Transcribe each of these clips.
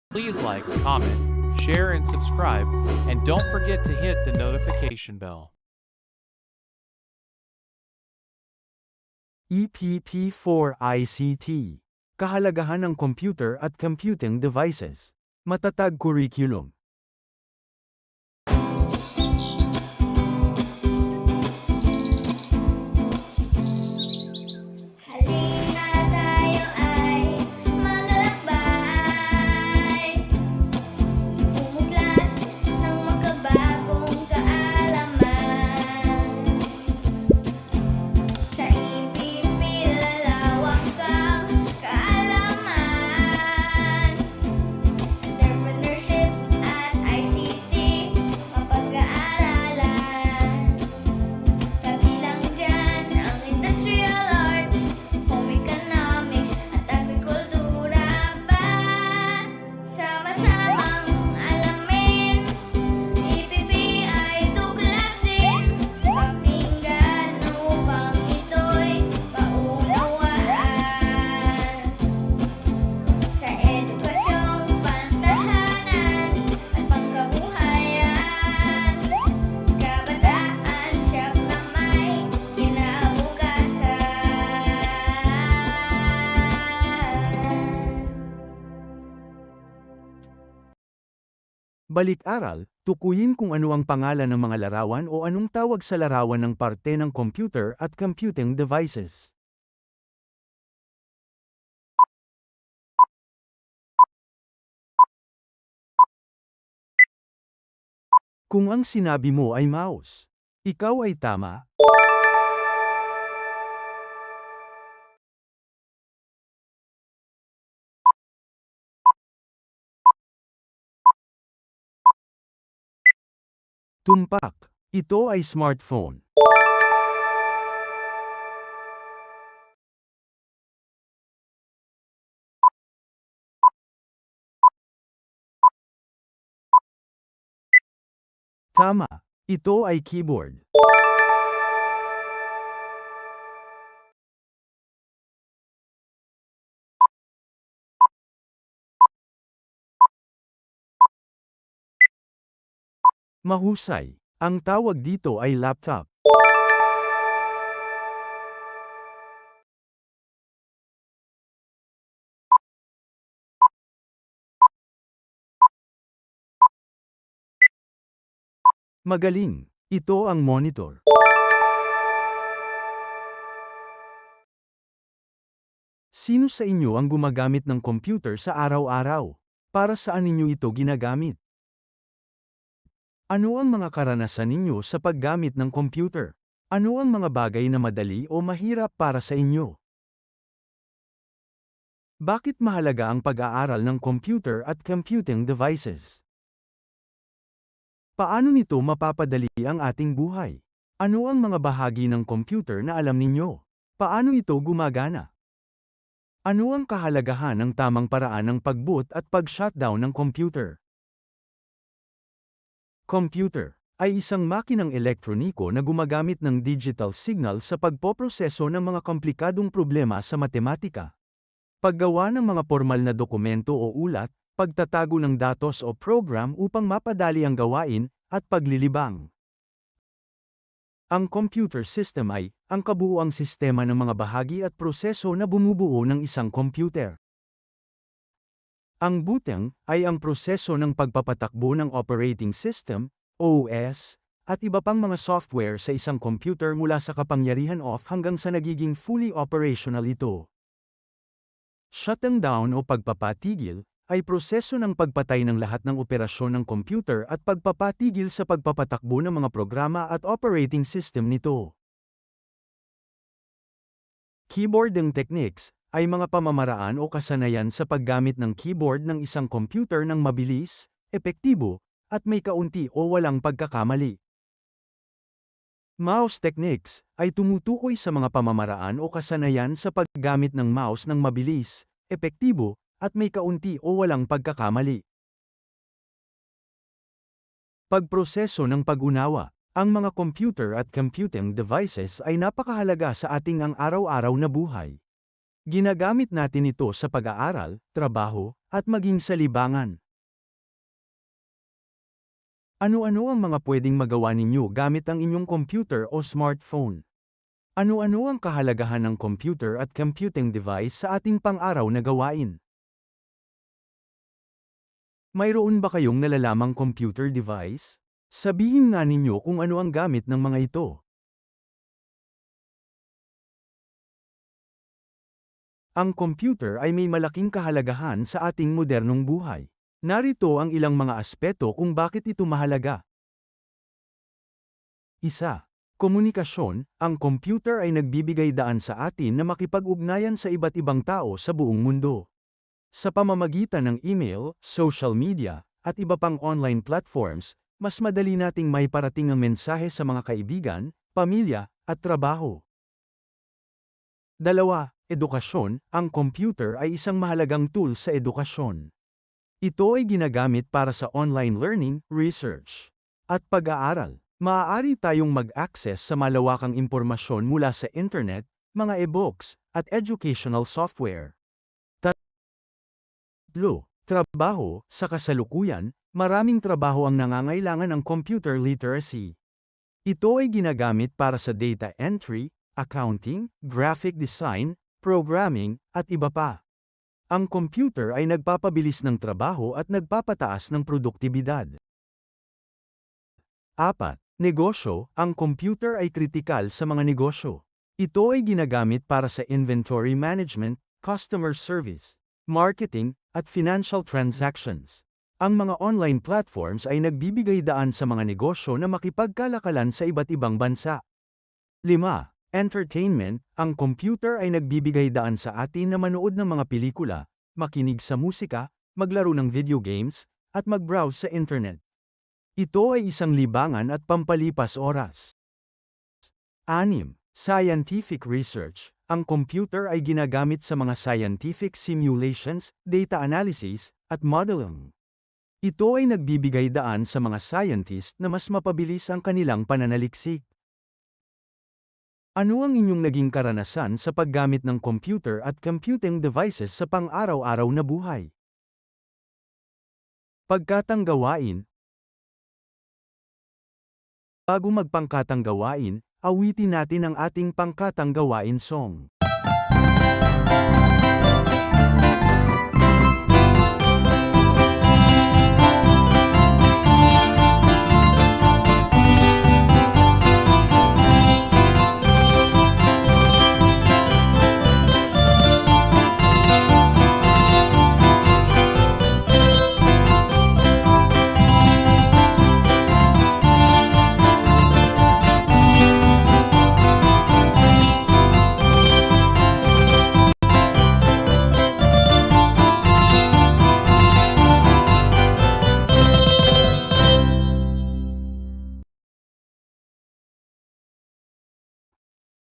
Please like, comment, share, and subscribe, and don't forget to hit the notification bell. EPP4 ICT. Kahalagahan ng computer at computing devices. Matatag curriculum. Halina tayo ay maglakbay, umuglas ng makabagong kaalaman. Sa EPP lalawak ang kaalaman. Entrepreneurship at ICT mapag-aaralan. Kabilang dyan ang industrial arts, home economics at agrikultura pa. Sama-samang alamin, EPP ay tuklasin. Pakinggan upang ito'y maunawaan. Sa edukasyong pantahanan at pangkabuhayan, kabataan siyang na may kinabukasan. Balik-aral, tukuyin kung ano ang pangalan ng mga larawan o anong tawag sa larawan ng parte ng computer at computing devices. Kung ang sinabi mo ay mouse, ikaw ay tama. Tumpak, ito ay smartphone. Tama, ito ay keyboard. Mahusay, ang tawag dito ay laptop. Magaling, ito ang monitor. Sino sa inyo ang gumagamit ng computer sa araw-araw? Para saan ninyo ito ginagamit? Ano ang mga karanasan ninyo sa paggamit ng computer? Ano ang mga bagay na madali o mahirap para sa inyo? Bakit mahalaga ang pag-aaral ng computer at computing devices? Paano nito mapapadali ang ating buhay? Ano ang mga bahagi ng computer na alam ninyo? Paano ito gumagana? Ano ang kahalagahan ng tamang paraan ng pag-boot at pag-shutdown ng computer? Computer ay isang makinang elektroniko na gumagamit ng digital signal sa pagpoproseso ng mga komplikadong problema sa matematika. Paggawa ng mga formal na dokumento o ulat, pagtatago ng datos o program upang mapadali ang gawain, at paglilibang. Ang computer system ay ang kabuuang sistema ng mga bahagi at proseso na bumubuo ng isang computer. Ang butang ay ang proseso ng pagpapatakbo ng operating system, OS, at iba pang mga software sa isang computer mula sa kapangyarihan off hanggang sa nagiging fully operational ito. Shutting down o pagpapatigil ay proseso ng pagpatay ng lahat ng operasyon ng computer at pagpapatigil sa pagpapatakbo ng mga programa at operating system nito. Keyboarding techniques ay mga pamamaraan o kasanayan sa paggamit ng keyboard ng isang computer ng mabilis, epektibo, at may kaunti o walang pagkakamali. Mouse techniques ay tumutukoy sa mga pamamaraan o kasanayan sa paggamit ng mouse ng mabilis, epektibo, at may kaunti o walang pagkakamali. Pagproseso ng pag-unawa. Ang mga computer at computing devices ay napakahalaga sa ating ang araw-araw na buhay. Ginagamit natin ito sa pag-aaral, trabaho, at maging sa libangan. Ano-ano ang mga pwedeng magawa ninyo gamit ang inyong computer o smartphone? Ano-ano ang kahalagahan ng computer at computing device sa ating pang-araw na gawain? Mayroon ba kayong nalalamang computer device? Sabihin nga ninyo kung ano ang gamit ng mga ito. Ang computer ay may malaking kahalagahan sa ating modernong buhay. Narito ang ilang mga aspeto kung bakit ito mahalaga. Isa. Komunikasyon, ang computer ay nagbibigay daan sa atin na makipag-ugnayan sa iba't ibang tao sa buong mundo. Sa pamamagitan ng email, social media, at iba pang online platforms, mas madali nating maiparating ang mensahe sa mga kaibigan, pamilya, at trabaho. 2. Edukasyon, ang computer ay isang mahalagang tool sa edukasyon. Ito ay ginagamit para sa online learning, research, at pag-aaral. Maaari tayong mag-access sa malawakang impormasyon mula sa internet, mga e-books, at educational software. 3. Trabaho, sa kasalukuyan, maraming trabaho ang nangangailangan ng computer literacy. Ito ay ginagamit para sa data entry, accounting, graphic design, programming, at iba pa. Ang computer ay nagpapabilis ng trabaho at nagpapataas ng produktibidad. 4. Negosyo, ang computer ay kritikal sa mga negosyo. Ito ay ginagamit para sa inventory management, customer service, marketing, at financial transactions. Ang mga online platforms ay nagbibigay daan sa mga negosyo na makipagkalakalan sa iba't ibang bansa. 5. Entertainment, ang computer ay nagbibigay daan sa atin na manood ng mga pelikula, makinig sa musika, maglaro ng video games, at mag-browse sa internet. Ito ay isang libangan at pampalipas oras. 6. Scientific research, ang computer ay ginagamit sa mga scientific simulations, data analysis, at modeling. Ito ay nagbibigay daan sa mga scientist na mas mapabilis ang kanilang pananaliksik. Ano ang inyong naging karanasan sa paggamit ng computer at computing devices sa pang-araw-araw na buhay? Pagkatang gawain. Bago magpangkatang gawain, awitin natin ang ating pangkatang gawain song.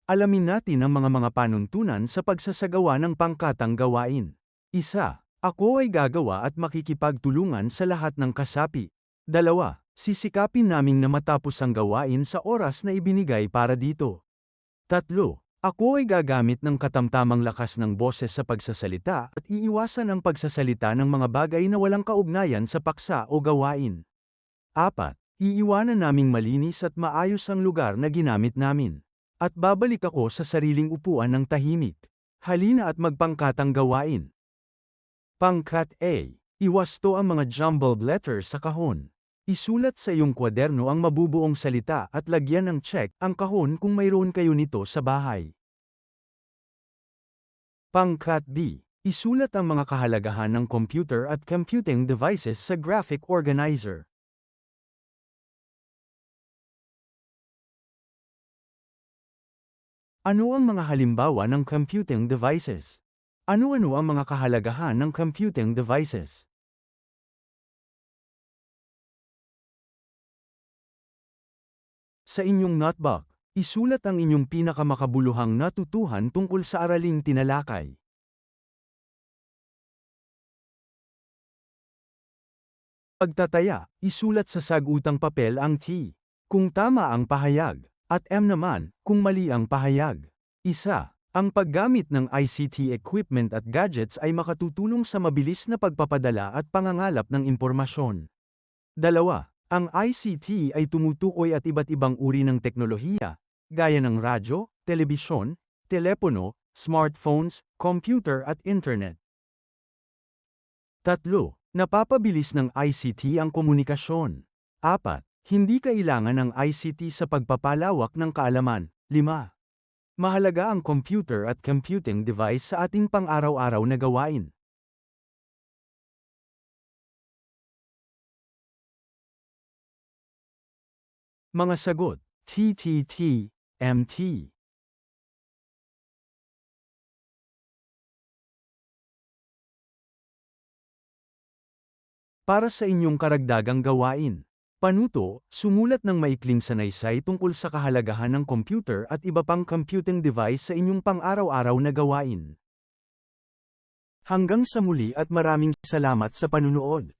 Alamin natin ang mga panuntunan sa pagsasagawa ng pangkatang gawain. 1. Ako ay gagawa at makikipagtulungan sa lahat ng kasapi. 2. Sisikapin naming na matapos ang gawain sa oras na ibinigay para dito. 3. Ako ay gagamit ng katamtamang lakas ng boses sa pagsasalita at iiwasan ang pagsasalita ng mga bagay na walang kaugnayan sa paksa o gawain. 4. Iiwanan naming malinis at maayos ang lugar na ginamit namin. At babalik ako sa sariling upuan ng tahimik. Halina at magpangkatang gawain. Pangkat A. Iwasto ang mga jumbled letters sa kahon. Isulat sa iyong kwaderno ang mabubuong salita at lagyan ng check ang kahon kung mayroon kayo nito sa bahay. Pangkat B. Isulat ang mga kahalagahan ng computer at computing devices sa graphic organizer. Ano ang mga halimbawa ng computing devices? Ano-ano ang mga kahalagahan ng computing devices? Sa inyong notebook, isulat ang inyong pinakamakabuluhang natutuhan tungkol sa araling tinalakay. Pagtataya, isulat sa sagutang papel ang T, kung tama ang pahayag, at M naman, kung mali ang pahayag. 1. Ang paggamit ng ICT equipment at gadgets ay makatutulong sa mabilis na pagpapadala at pangangalap ng impormasyon. 2. Ang ICT ay tumutukoy at iba't ibang uri ng teknolohiya, gaya ng radyo, telebisyon, telepono, smartphones, computer at internet. 3. Napapabilis ng ICT ang komunikasyon. 4. Hindi kailangan ng ICT sa pagpapalawak ng kaalaman. 5. Mahalaga ang computer at computing device sa ating pang-araw-araw na gawain. Mga sagot: TTT, MT. Para sa inyong karagdagang gawain. Panuto, sumulat ng maikling sanaysay tungkol sa kahalagahan ng computer at iba pang computing device sa inyong pang-araw-araw na gawain. Hanggang sa muli at maraming salamat sa panunood.